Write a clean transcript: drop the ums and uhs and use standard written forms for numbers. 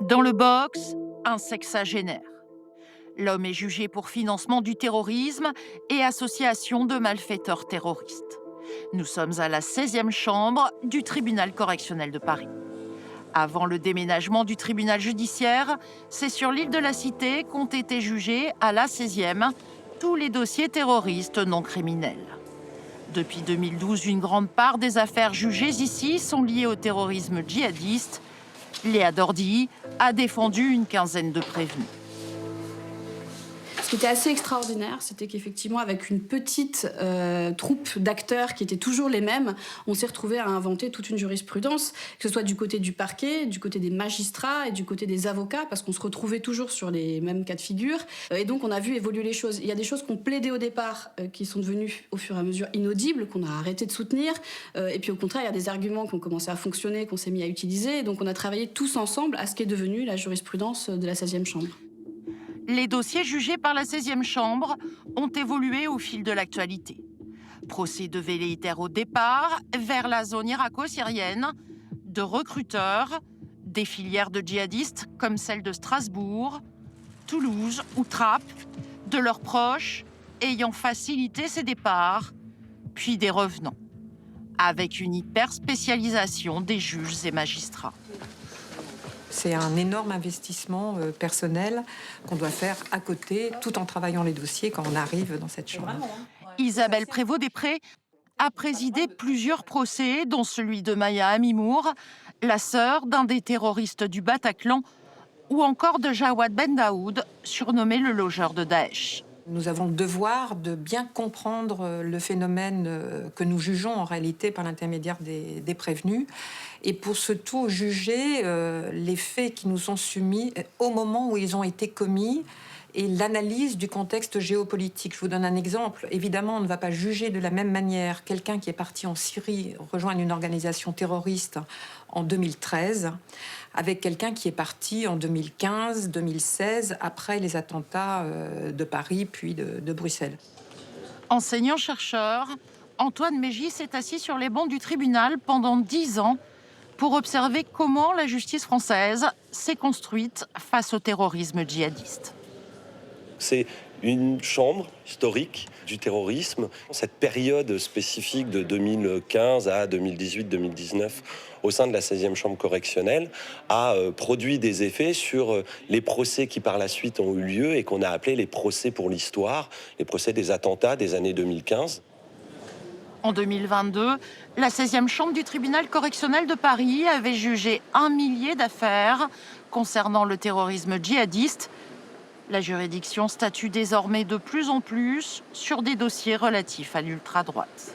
Dans le box, un sexagénaire. L'homme est jugé pour financement du terrorisme et association de malfaiteurs terroristes. Nous sommes à la 16e chambre du tribunal correctionnel de Paris. Avant le déménagement du tribunal judiciaire, c'est sur l'île de la Cité qu'ont été jugés à la 16e tous les dossiers terroristes non criminels. Depuis 2012, une grande part des affaires jugées ici sont liées au terrorisme djihadiste. Léa Dordy a défendu une quinzaine de prévenus. Ce qui était assez extraordinaire, c'était qu'effectivement, avec une petite troupe d'acteurs qui étaient toujours les mêmes, on s'est retrouvé à inventer toute une jurisprudence, que ce soit du côté du parquet, du côté des magistrats et du côté des avocats, parce qu'on se retrouvait toujours sur les mêmes cas de figure. Et donc, on a vu évoluer les choses. Il y a des choses qu'on plaidait au départ, qui sont devenues au fur et à mesure inaudibles, qu'on a arrêté de soutenir. Et puis, au contraire, il y a des arguments qui ont commencé à fonctionner, qu'on s'est mis à utiliser. Et donc, on a travaillé tous ensemble à ce qui est devenu la jurisprudence de la 16e chambre. Les dossiers jugés par la 16e chambre ont évolué au fil de l'actualité. Procès de velléitaires au départ, vers la zone irako-syrienne, de recruteurs, des filières de djihadistes comme celle de Strasbourg, Toulouse ou Trappes, de leurs proches ayant facilité ces départs, puis des revenants, avec une hyper-spécialisation des juges et magistrats. C'est un énorme investissement personnel qu'on doit faire à côté, tout en travaillant les dossiers quand on arrive dans cette chambre. Isabelle Prévost-Després a présidé plusieurs procès, dont celui de Maya Amimour, la sœur d'un des terroristes du Bataclan, ou encore de Jawad Ben Daoud, surnommé le logeur de Daesh. Nous avons le devoir de bien comprendre le phénomène que nous jugeons en réalité par l'intermédiaire des prévenus, et pour ce tout juger les faits qui nous sont soumis au moment où ils ont été commis et l'analyse du contexte géopolitique. Je vous donne un exemple. Évidemment, on ne va pas juger de la même manière quelqu'un qui est parti en Syrie rejoindre une organisation terroriste en 2013 avec quelqu'un qui est parti en 2015, 2016, après les attentats de Paris puis de Bruxelles. Enseignant-chercheur, Antoine Mégis s'est assis sur les bancs du tribunal pendant 10 ans pour observer comment la justice française s'est construite face au terrorisme djihadiste. C'est une chambre historique du terrorisme. Cette période spécifique de 2015 à 2018-2019 au sein de la 16e chambre correctionnelle a produit des effets sur les procès qui par la suite ont eu lieu et qu'on a appelés les procès pour l'histoire, les procès des attentats des années 2015. En 2022, la 16e chambre du tribunal correctionnel de Paris avait jugé 1 millier d'affaires concernant le terrorisme djihadiste. La juridiction statue désormais de plus en plus sur des dossiers relatifs à l'ultra-droite.